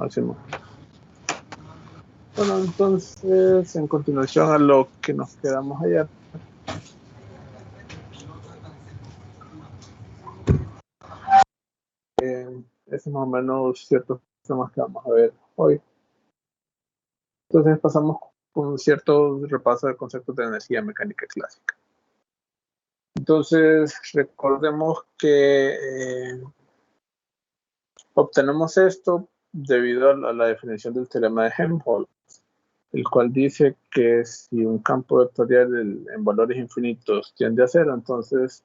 máximo. Bueno, entonces, en continuación a lo que nos quedamos ayer. Es más o menos ciertos temas que vamos a ver hoy. Entonces pasamos con un cierto repaso de conceptos de energía mecánica clásica. Entonces, recordemos que obtenemos esto debido a la definición del teorema de Helmholtz, el cual dice que si un campo vectorial en valores infinitos tiende a cero, entonces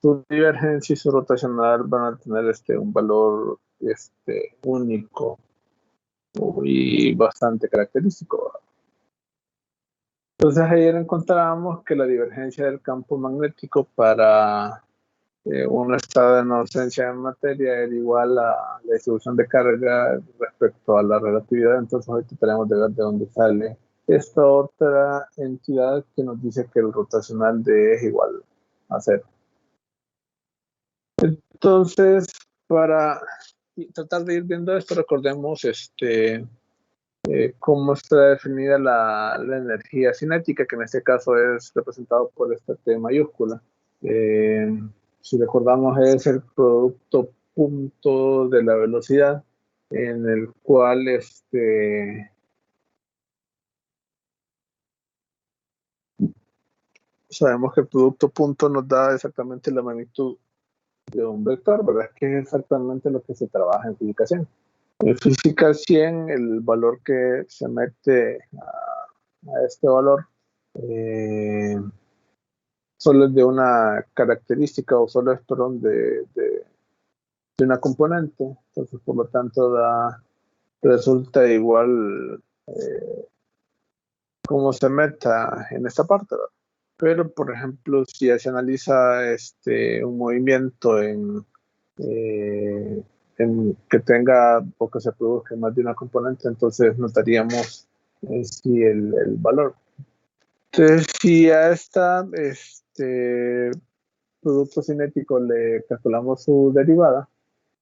su divergencia y su rotacional van a tener un valor único y bastante característico. Entonces ayer encontrábamos que la divergencia del campo magnético para un estado de no ausencia de materia era igual a la distribución de carga respecto a la relatividad. Entonces hoy trataremos de ver de dónde sale esta otra entidad que nos dice que el rotacional de E es igual a cero. Entonces, para tratar de ir viendo esto, recordemos cómo está definida la energía cinética, que en este caso es representado por esta T mayúscula. Si recordamos, es el producto punto de la velocidad, en el cual sabemos que el producto punto nos da exactamente la magnitud de un vector, ¿verdad? Que es exactamente lo que se trabaja en física 100. En física 100, el valor que se mete a este valor solo es de una característica o solo es, perdón, de una componente. Entonces, por lo tanto, resulta igual como se meta en esta parte, ¿verdad? Pero, por ejemplo, si se analiza un movimiento en que tenga o que se produzca más de una componente, entonces notaríamos sí el valor. Entonces, si a este producto cinético le calculamos su derivada,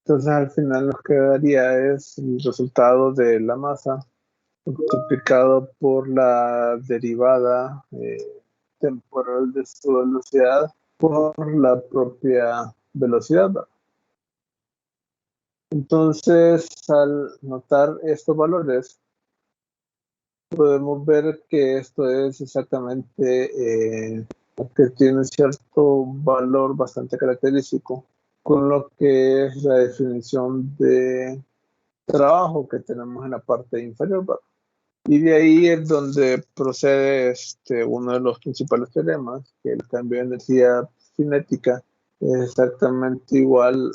entonces al final nos quedaría es el resultado de la masa multiplicado por la derivada temporal de su velocidad por la propia velocidad. Entonces, al notar estos valores, podemos ver que esto es exactamente que tiene cierto valor bastante característico con lo que es la definición de trabajo que tenemos en la parte inferior, ¿verdad? Y de ahí es donde procede uno de los principales teoremas, que el cambio de energía cinética es exactamente igual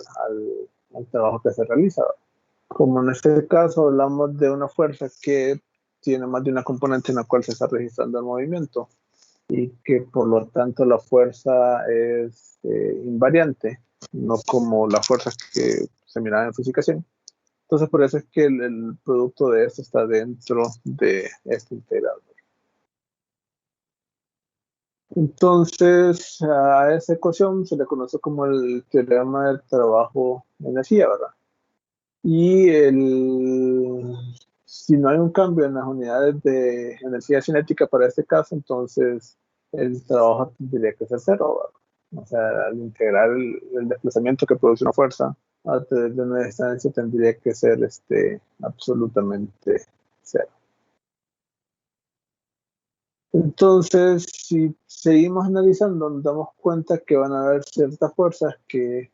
al trabajo que se realiza. Como en este caso hablamos de una fuerza que tiene más de una componente en la cual se está registrando el movimiento y que por lo tanto la fuerza es invariante, no como la fuerza que se miraba en física 100. Entonces por eso es que el producto de esto está dentro de este integral. Entonces a esa ecuación se le conoce como el teorema del trabajo-energía, ¿verdad? Y si no hay un cambio en las unidades de energía cinética para este caso, entonces el trabajo tendría que ser cero, ¿verdad? O sea, al integrar el desplazamiento que produce una fuerza a través de una distancia tendría que ser absolutamente cero. Entonces, si seguimos analizando, nos damos cuenta que van a haber ciertas fuerzas que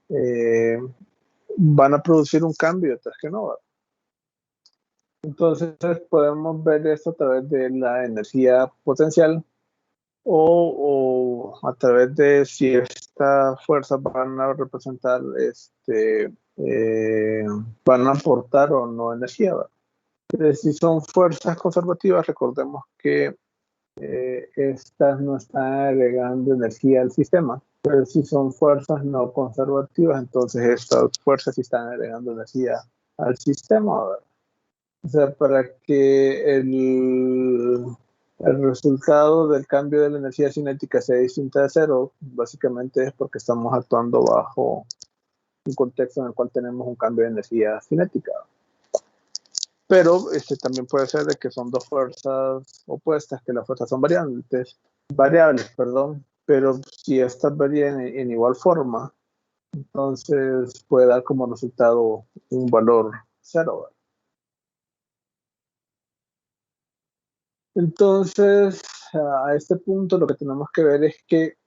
van a producir un cambio, otras que no, ¿verdad? Entonces podemos ver esto a través de la energía potencial o a través de si estas fuerzas van a representar, van a aportar o no energía, ¿verdad? Entonces, si son fuerzas conservativas, recordemos que estas no están agregando energía al sistema, pero si son fuerzas no conservativas, entonces estas fuerzas sí están agregando energía al sistema, ¿verdad? O sea, para que el resultado del cambio de la energía cinética sea distinta de cero, básicamente es porque estamos actuando bajo un contexto en el cual tenemos un cambio de energía cinética. pero también puede ser de que son dos fuerzas opuestas, que las fuerzas son variables, perdón, pero si estas varían en igual forma, entonces puede dar como resultado un valor cero. Entonces, a este punto lo que tenemos que ver es que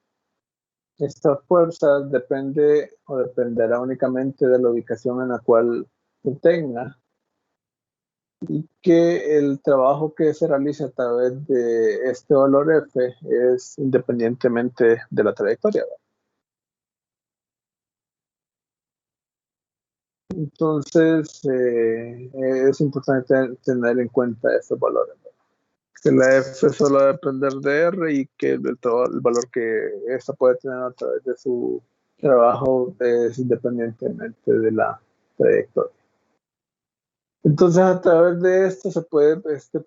esta fuerza depende o dependerá únicamente de la ubicación en la cual se tenga, y que el trabajo que se realiza a través de este valor F es independientemente de la trayectoria. Entonces, es importante tener en cuenta estos valores, ¿no? Que la F solo va a depender de R y que el valor que esta puede tener a través de su trabajo es independientemente de la trayectoria. Entonces, a través de esto se puede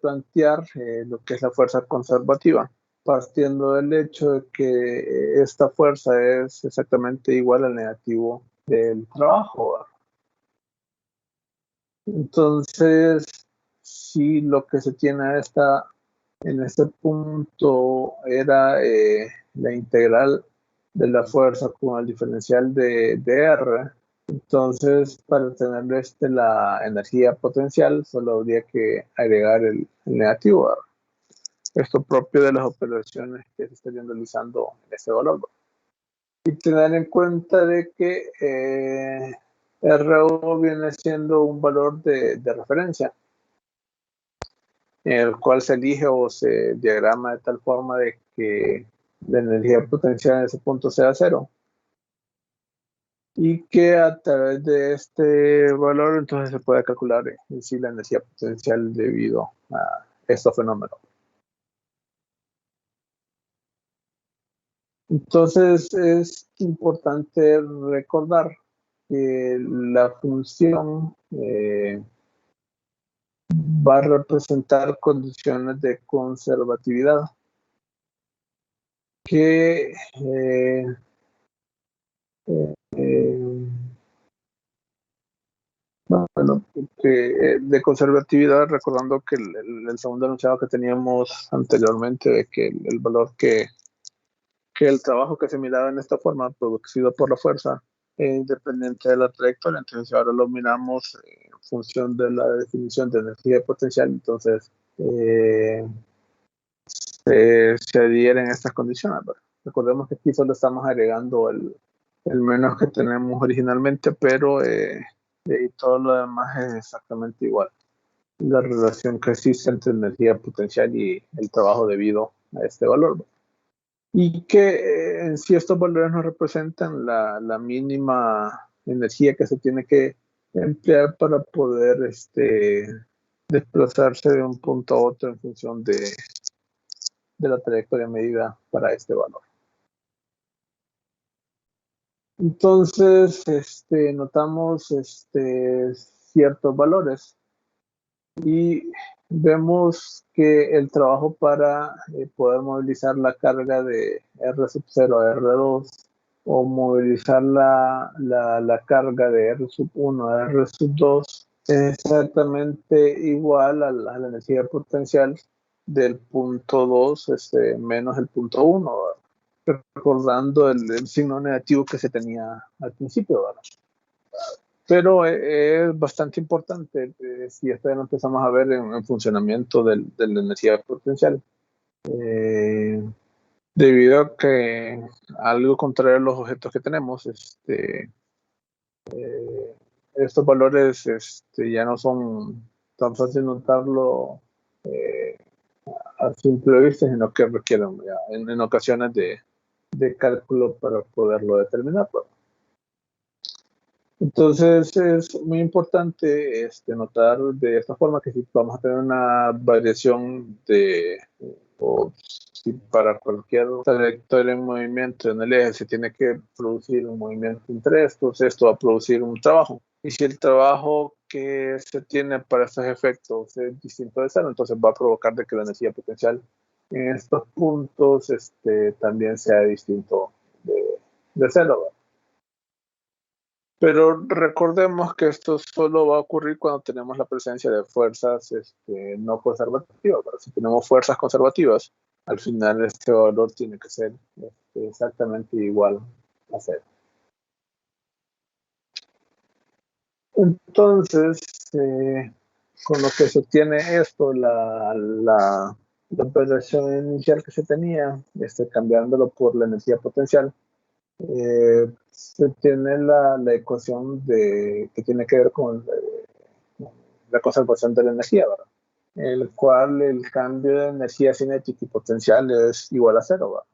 plantear lo que es la fuerza conservativa, partiendo del hecho de que esta fuerza es exactamente igual al negativo del trabajo, ¿verdad? Entonces, si lo que se tiene en este punto era la integral de la fuerza con el diferencial de R, entonces para tener la energía potencial solo habría que agregar el negativo R. Esto propio de las operaciones que se estarían realizando en este valor. Y tener en cuenta de que RO viene siendo un valor de referencia, en el cual se elige o se diagrama de tal forma de que la energía potencial en ese punto sea cero, y que a través de este valor entonces se puede calcular en sí la energía potencial debido a estos fenómenos. Entonces es importante recordar que la función va a representar condiciones de conservatividad que eh, bueno, de conservatividad, recordando que el segundo enunciado que teníamos anteriormente, de que el valor que el trabajo que se miraba en esta forma, producido por la fuerza, independiente de la trayectoria, entonces ahora lo miramos en función de la definición de energía potencial, entonces se adhieren estas condiciones, ¿verdad? Recordemos que aquí solo estamos agregando el menos que tenemos originalmente, pero y todo lo demás es exactamente igual. La relación que existe entre energía potencial y el trabajo debido a este valor, ¿verdad? Y que en sí estos valores nos representan la mínima energía que se tiene que emplear para poder desplazarse de un punto a otro en función de la trayectoria medida para este valor. Entonces, notamos ciertos valores y vemos que el trabajo para poder movilizar la carga de R sub 0 a R2 o movilizar la carga de R sub 1 a R sub 2 es exactamente igual a la energía potencial del punto 2 menos el punto 1, recordando el signo negativo que se tenía al principio, ¿verdad? Pero es bastante importante si esto ya lo empezamos a ver en funcionamiento de la energía potencial, debido a que algo contrario a los objetos que tenemos, estos valores ya no son tan fácil notarlo eh, a simple vista, sino que requieren ya, en ocasiones de cálculo para poderlo determinar, ¿verdad? Entonces es muy importante notar de esta forma que si vamos a tener una variación o si para cualquier trayectoria en movimiento en el eje se tiene que producir un movimiento entre estos, esto va a producir un trabajo. Y si el trabajo que se tiene para estos efectos es distinto de cero, entonces va a provocar de que la energía potencial en estos puntos también sea distinto de cero, ¿verdad? Pero recordemos que esto solo va a ocurrir cuando tenemos la presencia de fuerzas no conservativas. ¿Verdad? Si tenemos fuerzas conservativas, al final este valor tiene que ser exactamente igual a cero. Entonces, con lo que se obtiene esto, la operación inicial que se tenía, cambiándolo por la energía potencial, se tiene la ecuación que tiene que ver con la conservación de la energía, ¿verdad? El cual el cambio de energía cinética y potencial es igual a cero, ¿verdad?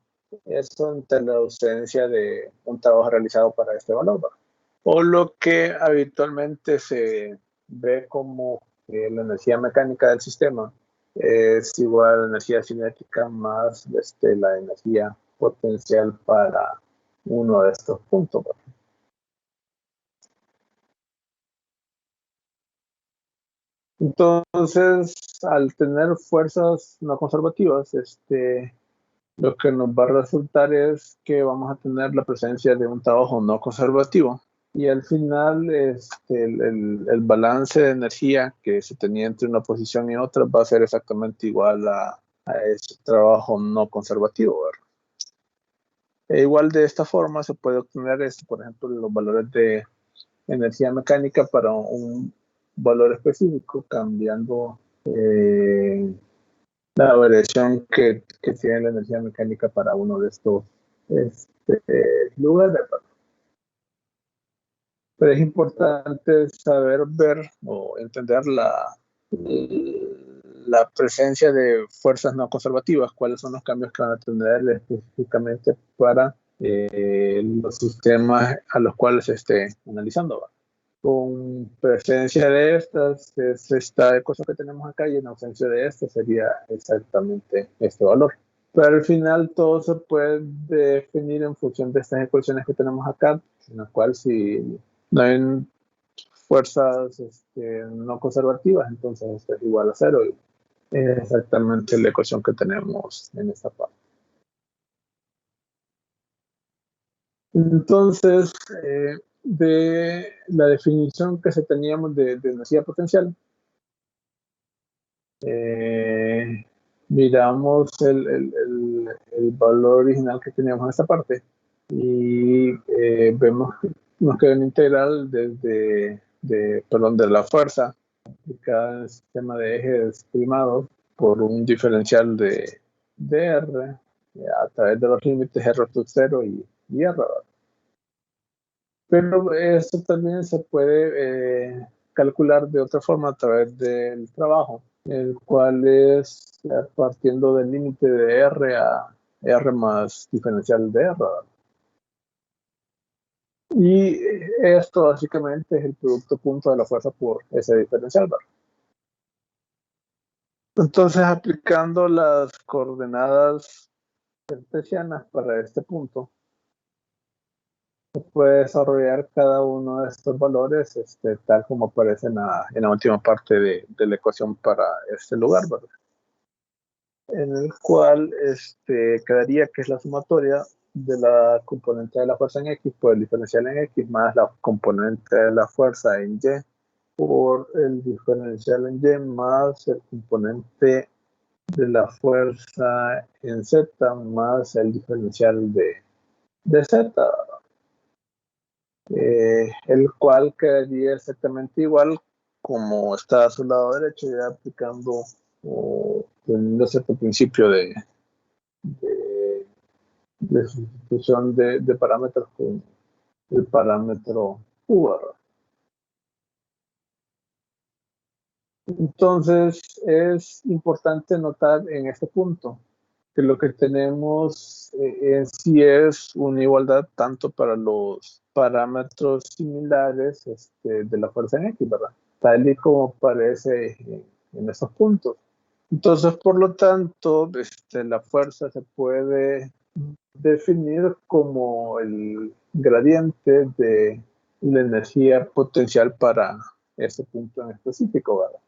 Eso ante la ausencia de un trabajo realizado para este valor, ¿verdad? O lo que habitualmente se ve como la energía mecánica del sistema es igual a la energía cinética más la energía potencial para uno de estos puntos, ¿verdad? Entonces, al tener fuerzas no conservativas, lo que nos va a resultar es que vamos a tener la presencia de un trabajo no conservativo. Y al final, el balance de energía que se tenía entre una posición y otra va a ser exactamente igual a ese trabajo no conservativo, ¿verdad? E igual de esta forma se puede obtener, por ejemplo, los valores de energía mecánica para un valor específico, cambiando la variación que tiene la energía mecánica para uno de estos lugares. Pero es importante saber ver o entender la presencia de fuerzas no conservativas, cuáles son los cambios que van a tener específicamente para los sistemas a los cuales se esté analizando. Con presencia de estas, es esta ecuación que tenemos acá, y en ausencia de esta sería exactamente este valor. Pero al final todo se puede definir en función de estas ecuaciones que tenemos acá, en las cuales si no hay fuerzas no conservativas, entonces esto es igual a cero. Y es exactamente la ecuación que tenemos en esta parte. Entonces, de la definición que se teníamos de energía potencial, eh, miramos el valor original que teníamos en esta parte y vemos que nos queda un integral de la fuerza aplicada en el sistema de ejes primados por un diferencial de R a través de los límites R sub 0 y R. Pero esto también se puede calcular de otra forma a través del trabajo, el cual es partiendo del límite de R a R más diferencial de R. Y esto básicamente es el producto punto de la fuerza por ese diferencial, ¿verdad? Entonces, aplicando las coordenadas cartesianas para este punto, puede desarrollar cada uno de estos valores tal como aparece en la última parte de la ecuación para este lugar, ¿verdad? En el cual quedaría que es la sumatoria de la componente de la fuerza en X por el diferencial en X más la componente de la fuerza en Y por el diferencial en Y más el componente de la fuerza en Z más el diferencial de Z, el cual quedaría exactamente igual como está a su lado derecho, ya aplicando teniendo cierto principio de, de sustitución de parámetros con el parámetro U. Entonces es importante notar en este punto que lo que tenemos en sí es una igualdad tanto para los parámetros similares de la fuerza en X, ¿verdad? Tal y como aparece en estos puntos. Entonces, por lo tanto, la fuerza se puede definir como el gradiente de la energía potencial para este punto en específico, ¿verdad?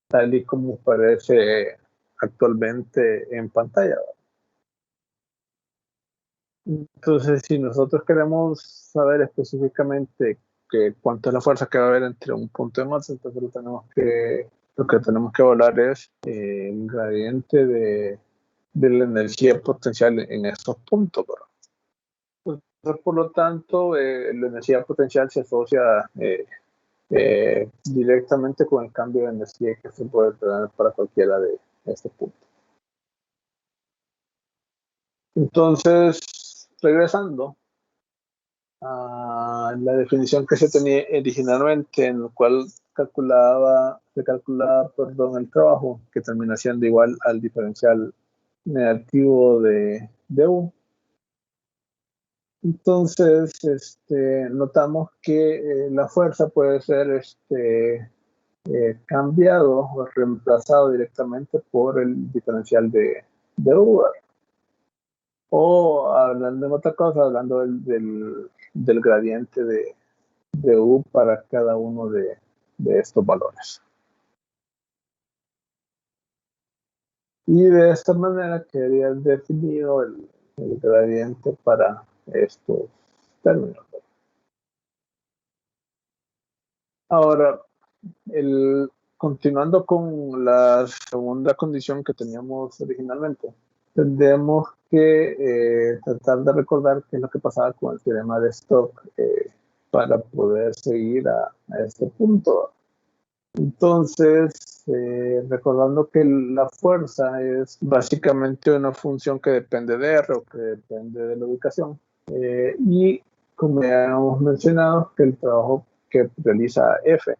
Tal y como aparece actualmente en pantalla, ¿verdad? Entonces, si nosotros queremos saber específicamente que cuánto es la fuerza que va a haber entre un punto y otro. Entonces lo que tenemos que evaluar es el gradiente de la energía potencial en estos puntos, ¿verdad? Entonces, por lo tanto, la energía potencial se asocia directamente con el cambio de energía que se puede tener para cualquiera de estos puntos. Entonces, regresando a la definición que se tenía originalmente, en la cual se calculaba el trabajo, que termina siendo igual al diferencial negativo de U. Entonces, notamos que la fuerza puede ser cambiado o reemplazado directamente por el diferencial de U. O hablando de otra cosa, hablando del gradiente de U para cada uno de estos valores. Y de esta manera quedaría definido el gradiente para estos términos. Ahora, continuando con la segunda condición que teníamos originalmente, tendremos que tratar de recordar qué es lo que pasaba con el teorema de Stokes para poder seguir a este punto. Entonces, recordando que la fuerza es básicamente una función que depende de R o que depende de la ubicación. Y como ya hemos mencionado, que el trabajo que realiza F,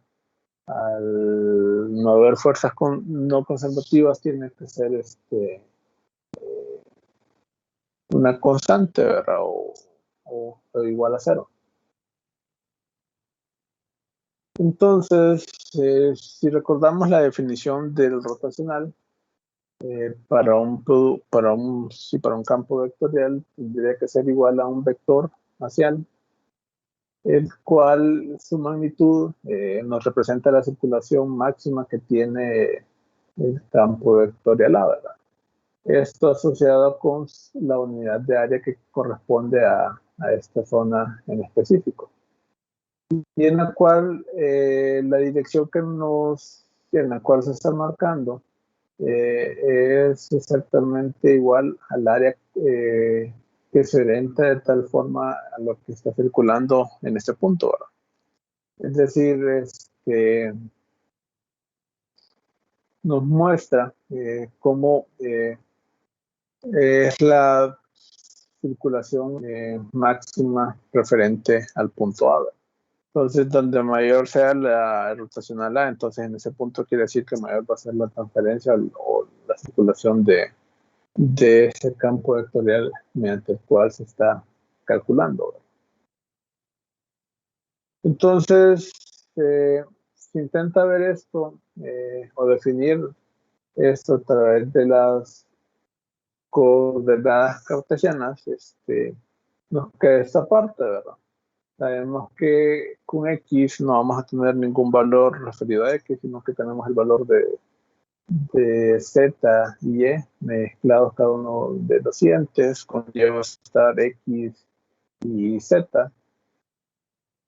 al no haber fuerzas no conservativas, tiene que ser una constante, ¿verdad? O igual a cero. Entonces, si recordamos la definición del rotacional, para un campo vectorial tendría que ser igual a un vector facial, el cual su magnitud nos representa la circulación máxima que tiene el campo vectorial A, ¿verdad? Esto asociado con la unidad de área que corresponde a esta zona en específico. Y en la cual la dirección en la cual se está marcando es exactamente igual al área que se orienta de tal forma a lo que está circulando en este punto, ¿verdad? Es decir, nos muestra cómo es la circulación máxima referente al punto A, ¿verdad? Entonces, donde mayor sea la rotacional A, entonces en ese punto quiere decir que mayor va a ser la transferencia o la circulación de ese campo vectorial mediante el cual se está calculando, ¿verdad? Entonces, se intenta ver esto o definir esto a través de las coordenadas cartesianas, nos queda esta parte, ¿verdad? Sabemos que con X no vamos a tener ningún valor referido a X, sino que tenemos el valor de Z y Y mezclados cada uno de los siguientes, conlleva estar X y Z,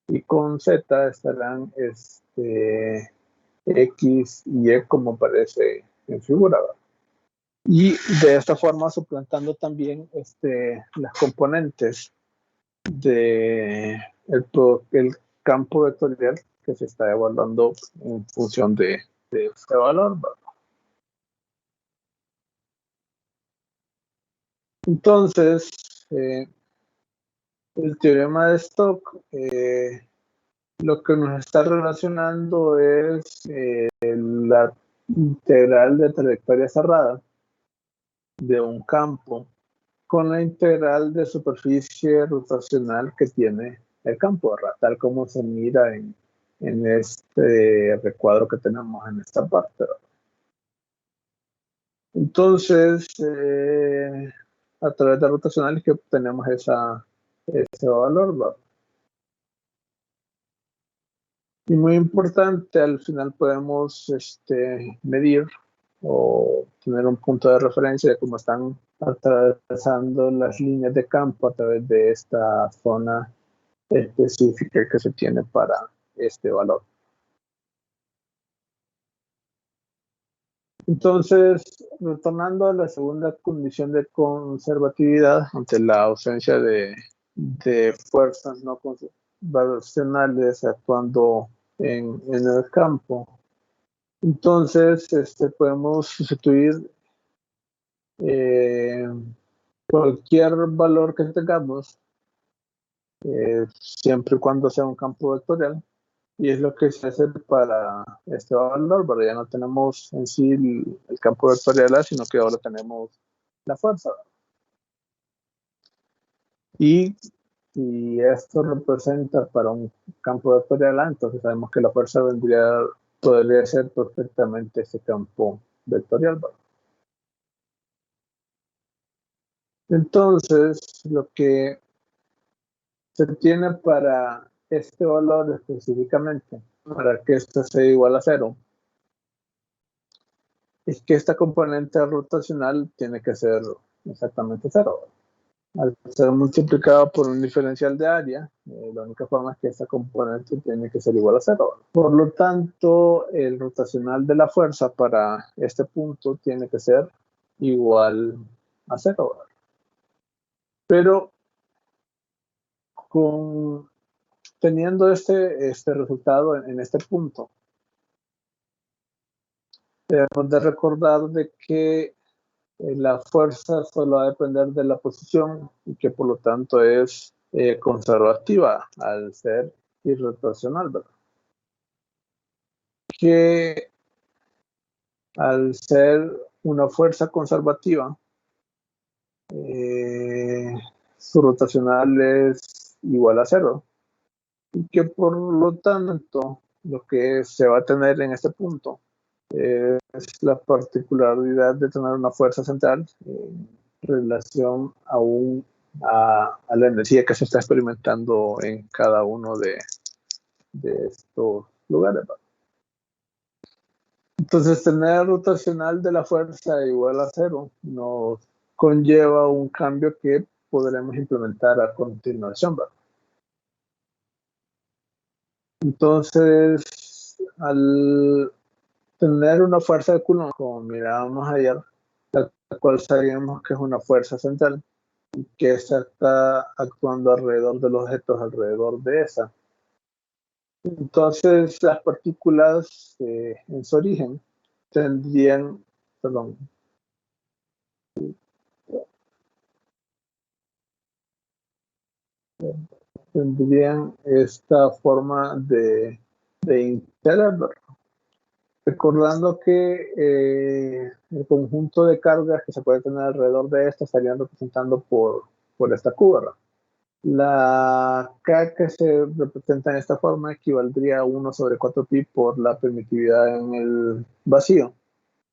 y con Z estarán X y Y como aparece en figura, ¿verdad? Y de esta forma suplantando también las componentes de el campo vectorial que se está evaluando en función de este valor, ¿verdad? Entonces, el teorema de Stokes lo que nos está relacionando es la integral de trayectoria cerrada de un campo con la integral de superficie rotacional que tiene el campo, ¿verdad? Tal como se mira en este recuadro que tenemos en esta parte, ¿verdad? Entonces, a través de rotacionales que obtenemos ese valor, ¿verdad? Y muy importante, al final podemos medir o tener un punto de referencia de cómo están atravesando las líneas de campo a través de esta zona específica que se tiene para este valor. Entonces, retornando a la segunda condición de conservatividad ante la ausencia de fuerzas no conservacionales actuando en el campo, entonces podemos sustituir cualquier valor que tengamos, siempre y cuando sea un campo vectorial, y es lo que se hace para este valor, pero ya no tenemos en sí el campo vectorial A, sino que ahora tenemos la fuerza. Y esto representa para un campo vectorial A, entonces sabemos que la fuerza podría ser perfectamente ese campo vectorial, ¿verdad? Entonces, lo que se tiene para este valor específicamente, para que esto sea igual a 0, es que esta componente rotacional tiene que ser exactamente 0. Al ser multiplicado por un diferencial de área, la única forma es que esta componente tiene que ser igual a 0. Por lo tanto, el rotacional de la fuerza para este punto tiene que ser igual a 0. Pero teniendo este resultado en este punto, debemos de recordar de que la fuerza solo va a depender de la posición y que por lo tanto es conservativa al ser irrotacional, ¿verdad? Que al ser una fuerza conservativa, su rotacional es igual a 0 y que por lo tanto lo que se va a tener en este punto es la particularidad de tener una fuerza central en relación a la energía que se está experimentando en cada uno de estos lugares. Entonces, tener rotacional de la fuerza igual a 0 nos conlleva un cambio que podremos implementar a continuación, ¿verdad? Entonces, al tener una fuerza de Coulomb, como mirábamos ayer, la cual sabíamos que es una fuerza central, que esta está actuando alrededor de los objetos, alrededor de esa. Entonces, las partículas en su origen tendrían, perdón, tendrían esta forma de interés, recordando que el conjunto de cargas que se puede tener alrededor de esta estarían representando por esta Q, ¿verdad? La K que se representa en esta forma equivaldría a 1 sobre 4pi por la permitividad en el vacío.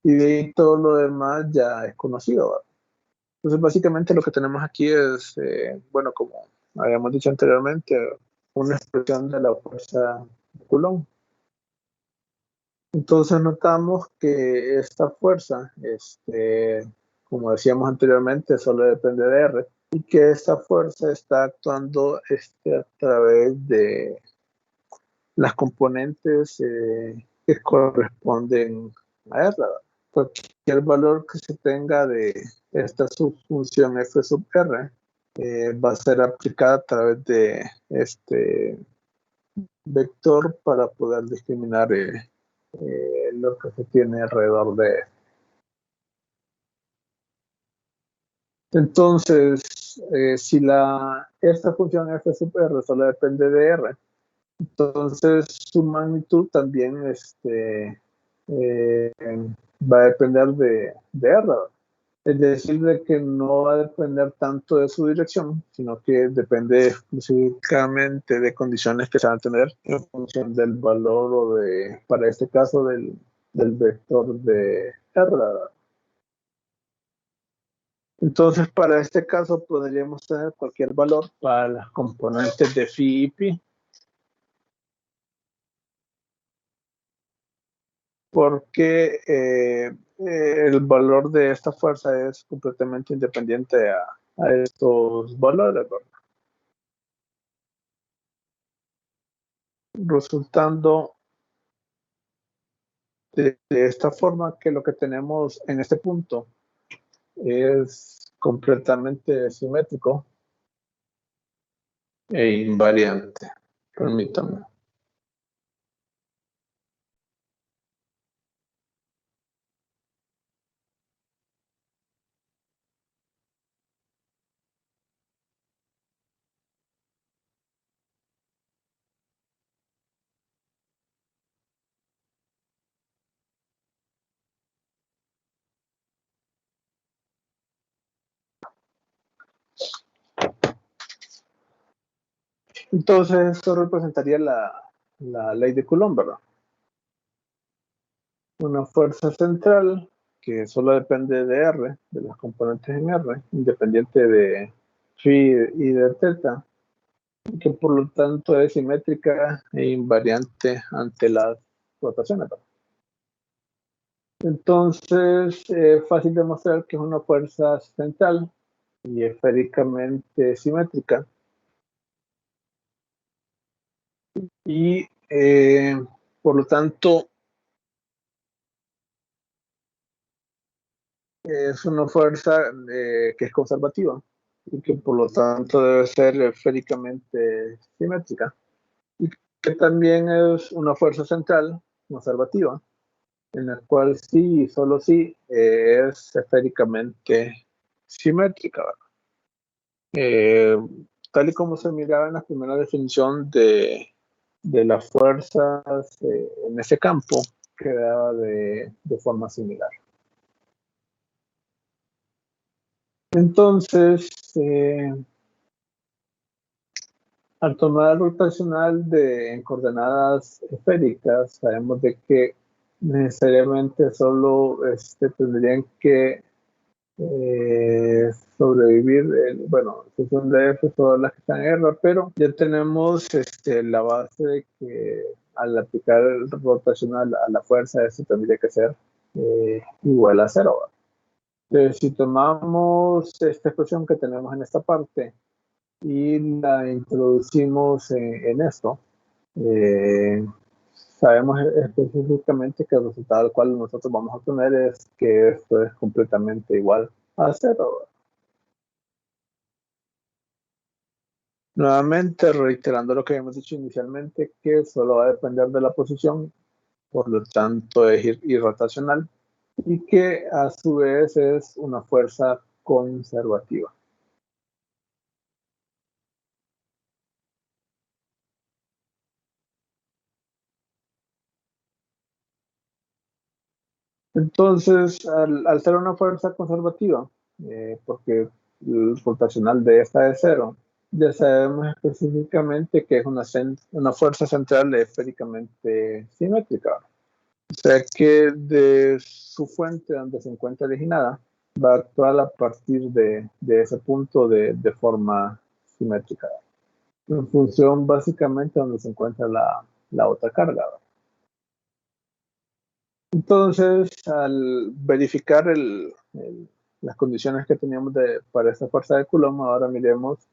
Y de ahí todo lo demás ya es conocido, ¿verdad? Entonces, básicamente lo que tenemos aquí es, bueno, como habíamos dicho anteriormente, una expresión de la fuerza de Coulomb. Entonces notamos que esta fuerza, como decíamos anteriormente, solo depende de R, y que esta fuerza está actuando a través de las componentes que corresponden a R. Cualquier valor que se tenga de esta subfunción f sub r va a ser aplicada a través de este vector para poder discriminar lo que se tiene alrededor de él. Entonces, si esta función f sub r solo depende de r, entonces su magnitud también va a depender de r. Es decir, de que no va a depender tanto de su dirección, sino que depende específicamente de condiciones que se van a tener en función del valor para este caso, del vector de R. Entonces, para este caso podríamos tener cualquier valor para las componentes de phi y pi, porque el valor de esta fuerza es completamente independiente a estos valores, ¿verdad? resultando de esta forma que lo que tenemos en este punto es completamente simétrico e invariante. Permítame. Entonces, esto representaría la ley de Coulomb, ¿verdad? Una fuerza central que solo depende de R, de los componentes en R, independiente de phi y de teta, que por lo tanto es simétrica e invariante ante las rotaciones, ¿verdad? Entonces, es fácil demostrar que es una fuerza central y esféricamente simétrica. Y por lo tanto, es una fuerza que es conservativa y que por lo tanto debe ser esféricamente simétrica. Y que también es una fuerza central conservativa, en la cual sí y solo sí es esféricamente simétrica, ¿verdad? Tal y como se miraba en la primera definición de las fuerzas en ese campo, quedaba de forma similar. Entonces, al tomar el rotacional en coordenadas esféricas, sabemos de que necesariamente solo tendrían que sobrevivir, bueno, sección de F, todas las que están en R, pero ya tenemos la base de que al aplicar el rotacional a la fuerza, eso tendría que ser igual a cero. Si tomamos esta expresión que tenemos en esta parte y la introducimos en esto, eh, sabemos específicamente que el resultado al cual nosotros vamos a obtener es que esto es completamente igual a cero. Nuevamente, reiterando lo que habíamos dicho inicialmente, que solo va a depender de la posición, por lo tanto es irrotacional, y que a su vez es una fuerza conservativa. Entonces, al ser una fuerza conservativa, porque el rotacional de esta es cero, ya sabemos específicamente que es una fuerza central esféricamente simétrica. O sea que de su fuente donde se encuentra originada, va a actuar a partir de ese punto de forma simétrica, en función básicamente donde se encuentra la otra carga. Entonces, al verificar las condiciones que teníamos para esta fuerza de Coulomb, ahora miremos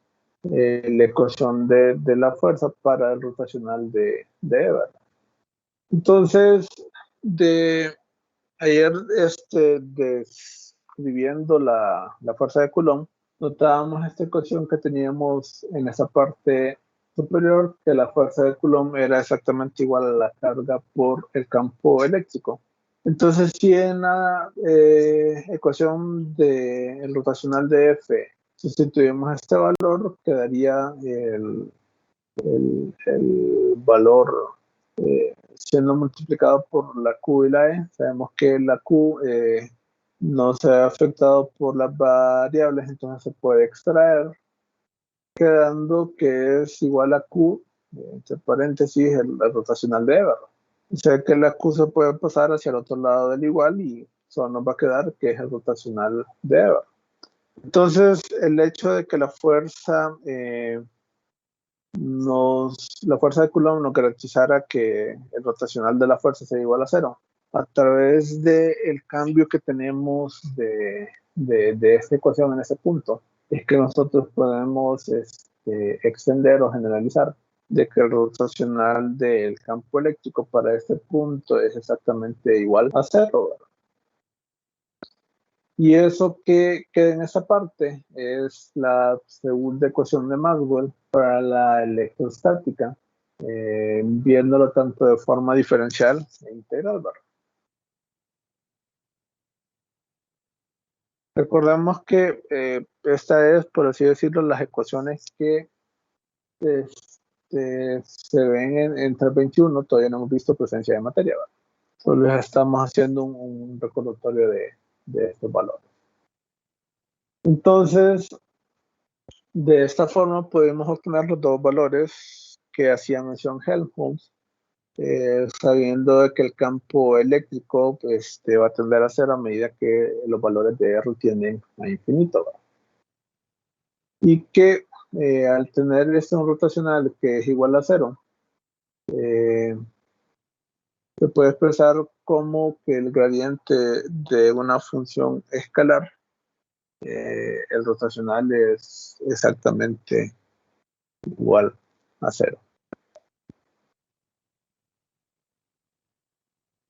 la ecuación de la fuerza para el rotacional de Eber. Entonces, de ayer, describiendo la fuerza de Coulomb, notábamos esta ecuación que teníamos en esa parte superior, que la fuerza de Coulomb era exactamente igual a la carga por el campo eléctrico. Entonces, si en la ecuación del rotacional de F sustituimos este valor, quedaría el valor siendo multiplicado por la Q y la E. Sabemos que la Q no se ve afectado por las variables, entonces se puede extraer, quedando que es igual a Q, entre paréntesis, el rotacional de Eber. O sea que la Q se puede pasar hacia el otro lado del igual y solo nos va a quedar que es el rotacional de Eber. Entonces, el hecho de que la fuerza la fuerza de Coulomb nos garantizara que el rotacional de la fuerza sea igual a cero. A través del cambio que tenemos de esta ecuación en ese punto, es que nosotros podemos extender o generalizar de que el rotacional del campo eléctrico para este punto es exactamente igual a 0, ¿verdad? Y eso que queda en esa parte es la segunda ecuación de Maxwell para la electrostática, viéndolo tanto de forma diferencial e integral, ¿verdad? Recordemos que esta es, por así decirlo, las ecuaciones que se ven en 321, todavía no hemos visto presencia de materia, ¿verdad? Solo estamos haciendo un recordatorio de estos valores. Entonces, de esta forma podemos obtener los dos valores que hacía mención Helmholtz, sabiendo de que el campo eléctrico va a tender a cero a medida que los valores de R tienden a infinito, ¿verdad? Y que al tener un rotacional que es igual a cero, se puede expresar como que el gradiente de una función escalar, el rotacional es exactamente igual a cero.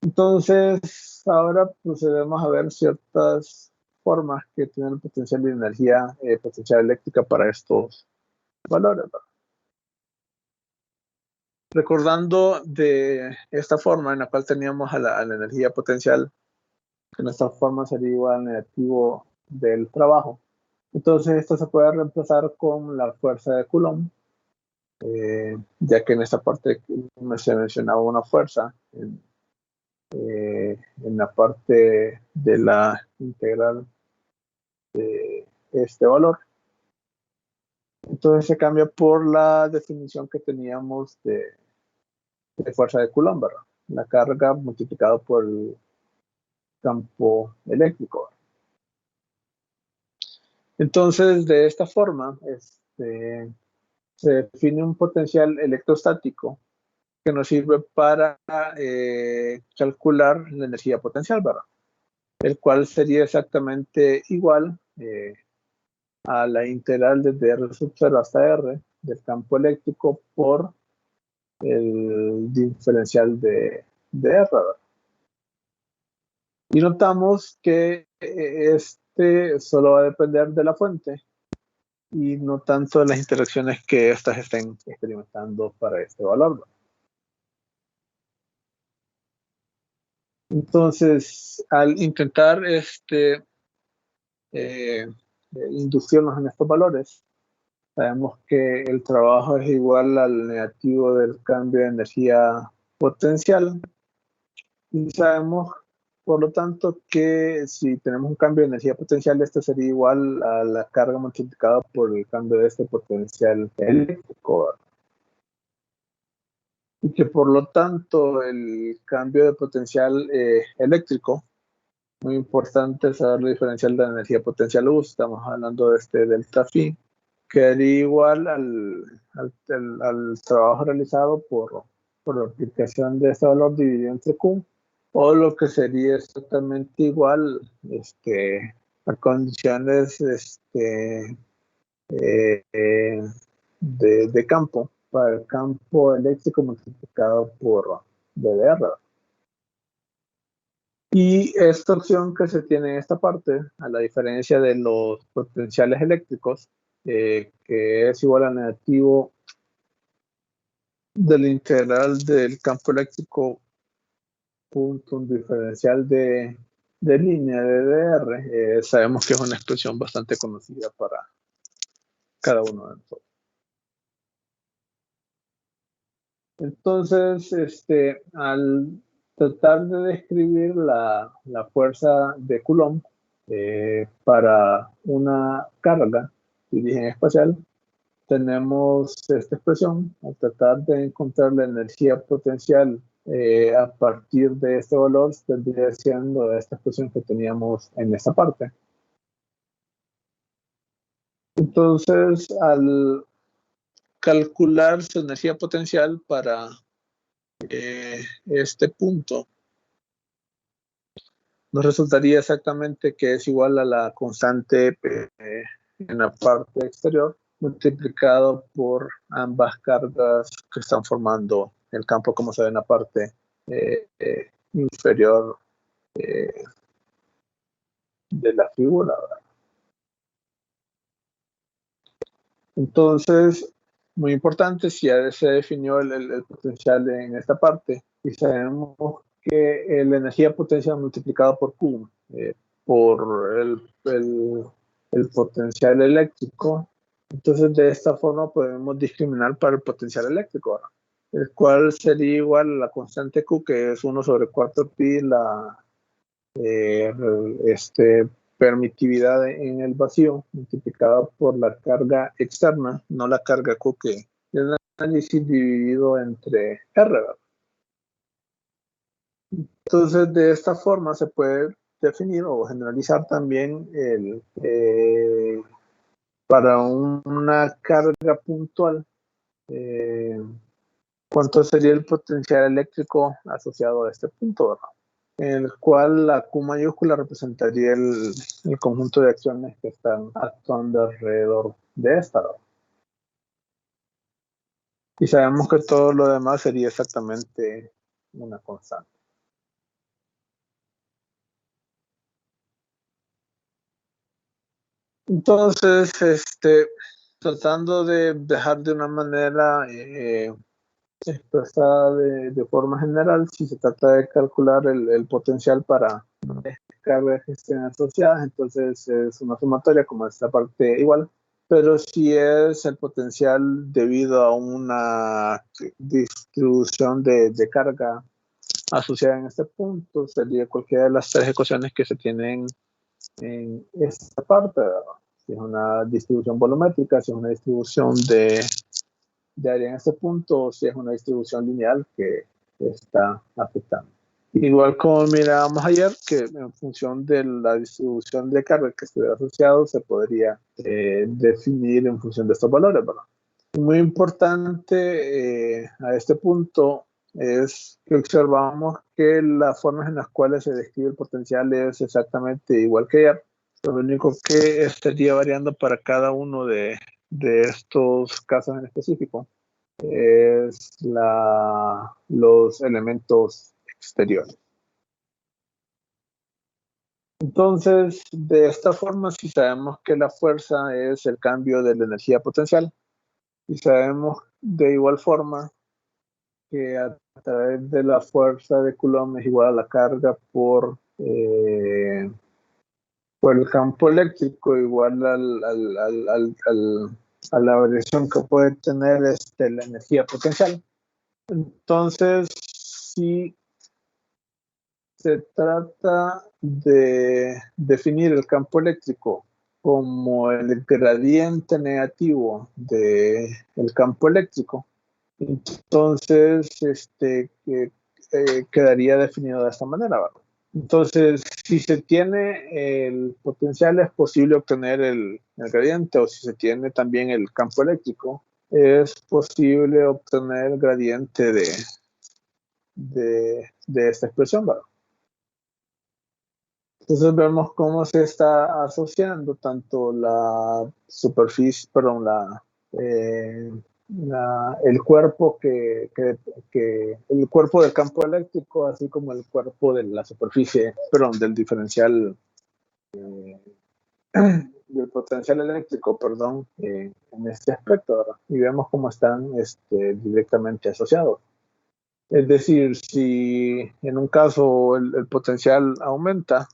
Entonces, ahora procedemos a ver ciertas formas que tienen potencial de energía, potencial eléctrica para estos valores, ¿verdad? Recordando de esta forma en la cual teníamos a la energía potencial, que nuestra forma sería igual al negativo del trabajo. Entonces, esto se puede reemplazar con la fuerza de Coulomb, ya que en esta parte se mencionaba una fuerza en la parte de la integral de este valor. Entonces se cambia por la definición que teníamos de fuerza de Coulomb, ¿verdad? La carga multiplicado por el campo eléctrico. Entonces, de esta forma, se define un potencial electrostático que nos sirve para calcular la energía potencial, ¿verdad? El cual sería exactamente igual a la integral desde R sub 0 hasta R del campo eléctrico por el diferencial de R, ¿verdad? Y notamos que este solo va a depender de la fuente y no tanto de las interacciones que éstas estén experimentando para este valor, ¿verdad? Entonces, al intentar inducirnos en estos valores, sabemos que el trabajo es igual al negativo del cambio de energía potencial. Y sabemos, por lo tanto, que si tenemos un cambio de energía potencial, este sería igual a la carga multiplicada por el cambio de este potencial eléctrico. Y que por lo tanto el cambio de potencial eléctrico, muy importante saber la diferencial de la energía potencial U, estamos hablando de este delta phi, quedaría igual al trabajo realizado por la aplicación de este valor dividido entre Q, o lo que sería exactamente igual a condiciones de campo, para el campo eléctrico multiplicado por BDR. Y esta opción que se tiene en esta parte, a la diferencia de los potenciales eléctricos, que es igual al negativo de la integral del campo eléctrico punto un diferencial de línea de DR, sabemos que es una expresión bastante conocida para cada uno de nosotros. Entonces, al tratar de describir la fuerza de Coulomb para una carga de origen espacial, tenemos esta expresión. Al tratar de encontrar la energía potencial a partir de este valor, tendría siendo esta expresión que teníamos en esta parte. Entonces, al calcular su energía potencial para este punto, nos resultaría exactamente que es igual a la constante en la parte exterior multiplicado por ambas cargas que están formando el campo, como se ve en la parte inferior de la figura. Entonces, muy importante, si ya se definió el potencial en esta parte y sabemos que la energía potencial multiplicada por Q por el potencial eléctrico, entonces de esta forma podemos discriminar para el potencial eléctrico, ¿verdad? El cual sería igual a la constante Q, que es 1 sobre 4pi, la permitividad en el vacío multiplicado por la carga externa, no la carga Q, que es el análisis dividido entre R, ¿verdad? Entonces, de esta forma se puede definir o generalizar también para una carga puntual, cuánto sería el potencial eléctrico asociado a este punto, ¿verdad? En el cual la Q mayúscula representaría el conjunto de acciones que están actuando alrededor de esta, ¿verdad? Y sabemos que todo lo demás sería exactamente una constante. Entonces, tratando de dejar de una manera expresada de forma general, si se trata de calcular el potencial para cargas que estén asociadas, entonces es una sumatoria como esta parte igual. Pero si es el potencial debido a una distribución de carga asociada en este punto, sería cualquiera de las tres ecuaciones que se tienen en esta parte, ¿verdad? Si es una distribución volumétrica, si es una distribución de área en este punto, o si es una distribución lineal que está afectando. Igual como mirábamos ayer, que en función de la distribución de carga que estuviera asociado, se podría definir en función de estos valores, ¿verdad? Muy importante a este punto es que observamos que las formas en las cuales se describe el potencial es exactamente igual que ayer. Lo único que estaría variando para cada uno de estos casos en específico es los elementos exteriores. Entonces, de esta forma, si sabemos que la fuerza es el cambio de la energía potencial, y sabemos de igual forma que a través de la fuerza de Coulomb es igual a la carga por el campo eléctrico, igual a la variación que puede tener la energía potencial. Entonces, si se trata de definir el campo eléctrico como el gradiente negativo del campo eléctrico, entonces quedaría definido de esta manera, ¿verdad? Entonces, si se tiene el potencial, es posible obtener el gradiente, o si se tiene también el campo eléctrico, es posible obtener el gradiente de esta expresión, ¿verdad? Entonces vemos cómo se está asociando tanto la superficie, perdón, el cuerpo el cuerpo del campo eléctrico, así como el cuerpo de la superficie, perdón, del diferencial del potencial eléctrico, perdón, en este aspecto, ¿verdad? Y vemos cómo están directamente asociados. Es decir, si en un caso el potencial aumenta,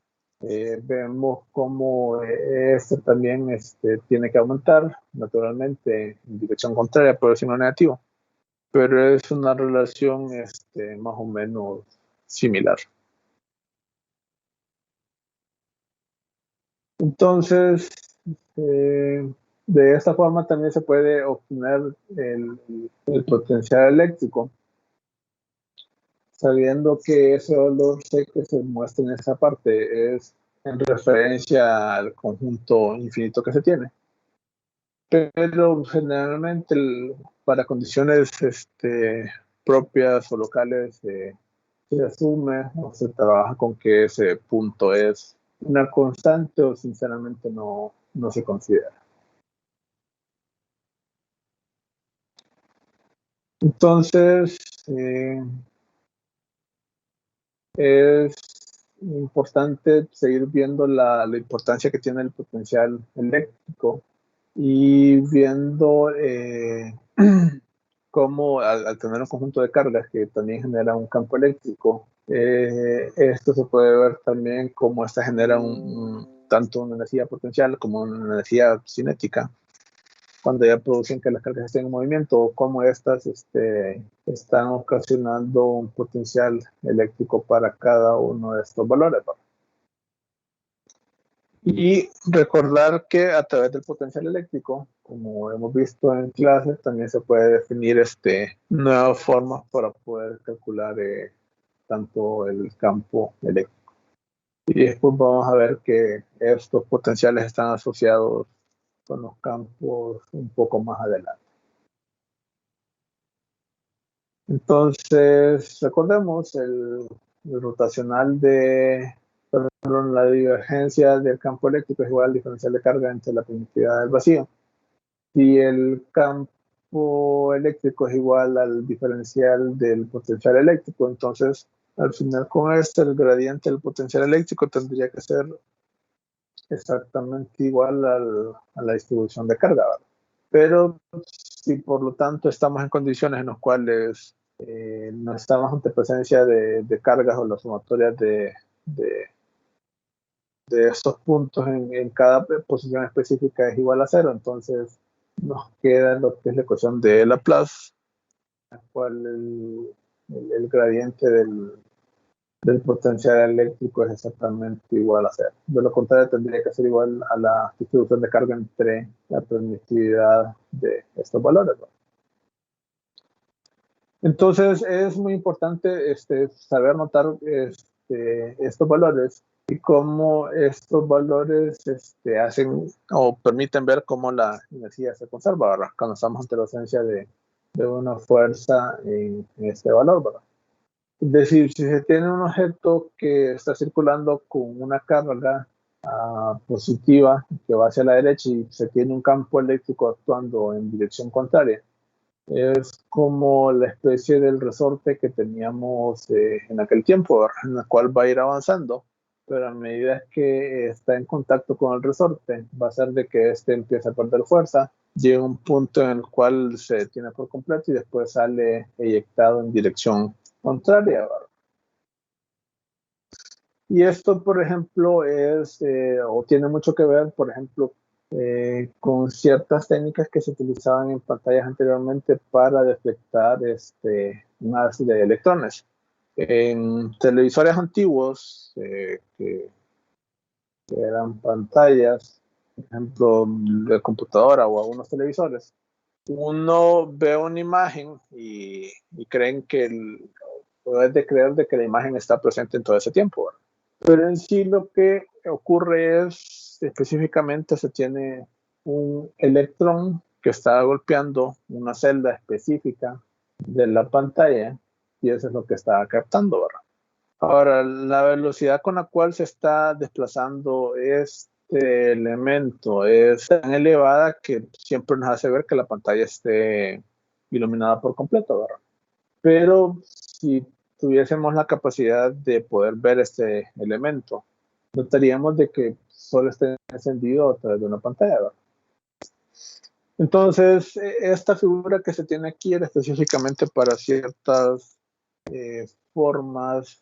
vemos cómo este también tiene que aumentar, naturalmente, en dirección contraria, por decirlo negativo. Pero es una relación más o menos similar. Entonces, de esta forma también se puede obtener el potencial eléctrico, sabiendo que ese valor C que se muestra en esa parte es en referencia al conjunto infinito que se tiene. Pero generalmente para condiciones propias o locales se asume o se trabaja con que ese punto es una constante o sinceramente no se considera. Entonces, es importante seguir viendo la importancia que tiene el potencial eléctrico y viendo cómo al tener un conjunto de cargas que también genera un campo eléctrico, esto se puede ver también cómo esta genera tanto una energía potencial como una energía cinética cuando ya producen que las cargas estén en movimiento, o cómo estas están ocasionando un potencial eléctrico para cada uno de estos valores, ¿no? Y recordar que a través del potencial eléctrico, como hemos visto en clases, también se puede definir nuevas formas para poder calcular tanto el campo eléctrico. Y después vamos a ver que estos potenciales están asociados con los campos un poco más adelante. Entonces, recordemos el rotacional perdón, la divergencia del campo eléctrico es igual al diferencial de carga entre la permitividad del vacío. Si el campo eléctrico es igual al diferencial del potencial eléctrico, entonces al final con el gradiente del potencial eléctrico tendría que ser exactamente igual a la distribución de carga, ¿verdad? Pero si por lo tanto estamos en condiciones en las cuales no estamos ante presencia de cargas o las sumatorias de, de estos puntos en cada posición específica es igual a cero, entonces nos queda lo que es la ecuación de Laplace, la cual el gradiente del potencial eléctrico es exactamente igual a cero. De lo contrario, tendría que ser igual a la distribución de carga entre la permitividad de estos valores, ¿no? Entonces, es muy importante saber notar estos valores y cómo estos valores hacen o permiten ver cómo la energía se conserva, ¿verdad? Cuando estamos ante la ausencia de una fuerza en este valor, ¿verdad? Es decir, si se tiene un objeto que está circulando con una carga positiva que va hacia la derecha y se tiene un campo eléctrico actuando en dirección contraria, es como la especie del resorte que teníamos en aquel tiempo, ¿verdad? En la cual va a ir avanzando, pero a medida que está en contacto con el resorte, va a ser de que empiece a perder fuerza, llega a un punto en el cual se detiene por completo y después sale eyectado en dirección contraria, ¿verdad? Y esto, por ejemplo, o tiene mucho que ver, por ejemplo, con ciertas técnicas que se utilizaban en pantallas anteriormente para detectar más de electrones. En televisores antiguos, que eran pantallas, por ejemplo, de computadora o algunos televisores, uno ve una imagen y creen o es de creer de que la imagen está presente en todo ese tiempo, ¿verdad? Pero en sí lo que ocurre es, específicamente se tiene un electrón que está golpeando una celda específica de la pantalla y eso es lo que está captando, ¿verdad? Ahora, la velocidad con la cual se está desplazando este elemento es tan elevada que siempre nos hace ver que la pantalla esté iluminada por completo, ¿verdad? Pero si tuviésemos la capacidad de poder ver este elemento, notaríamos de que solo está encendido a través de una pantalla, ¿verdad? Entonces, esta figura que se tiene aquí era específicamente para ciertas formas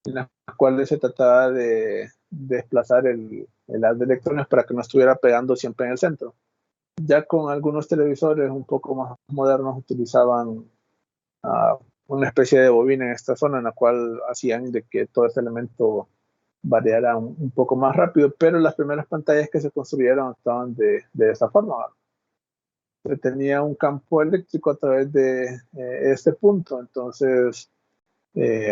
en las cuales se trataba de desplazar el haz de electrones para que no estuviera pegando siempre en el centro. Ya con algunos televisores un poco más modernos utilizaban una especie de bobina en esta zona en la cual hacían de que todo este elemento variara un poco más rápido, pero las primeras pantallas que se construyeron estaban de esa forma. Se tenía un campo eléctrico a través de este punto, entonces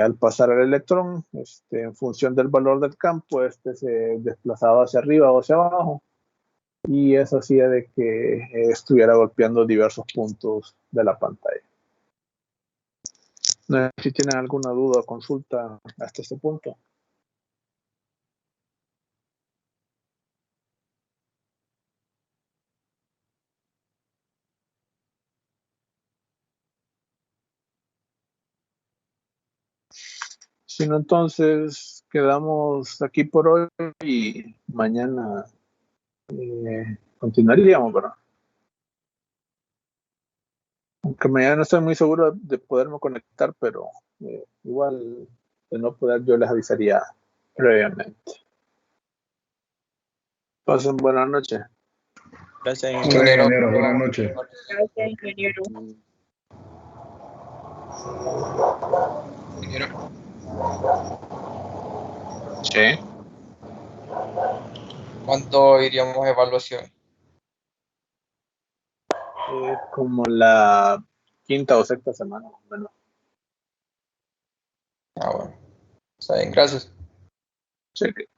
al pasar el electrón, en función del valor del campo, se desplazaba hacia arriba o hacia abajo y eso hacía de que estuviera golpeando diversos puntos de la pantalla. No sé si tienen alguna duda o consulta hasta este punto. Si no, entonces quedamos aquí por hoy y mañana continuaríamos, ¿verdad? Aunque mañana no estoy muy seguro de poderme conectar, pero igual de no poder yo les avisaría previamente. Pasen buenas noches. Gracias, Muy bien, ingeniero. Buenas noches. Gracias, ingeniero. Ingeniero. Sí. ¿Cuánto iríamos a evaluación? Como la quinta o sexta semana, más o menos. Ah, bueno. Está bien, gracias. Sí, que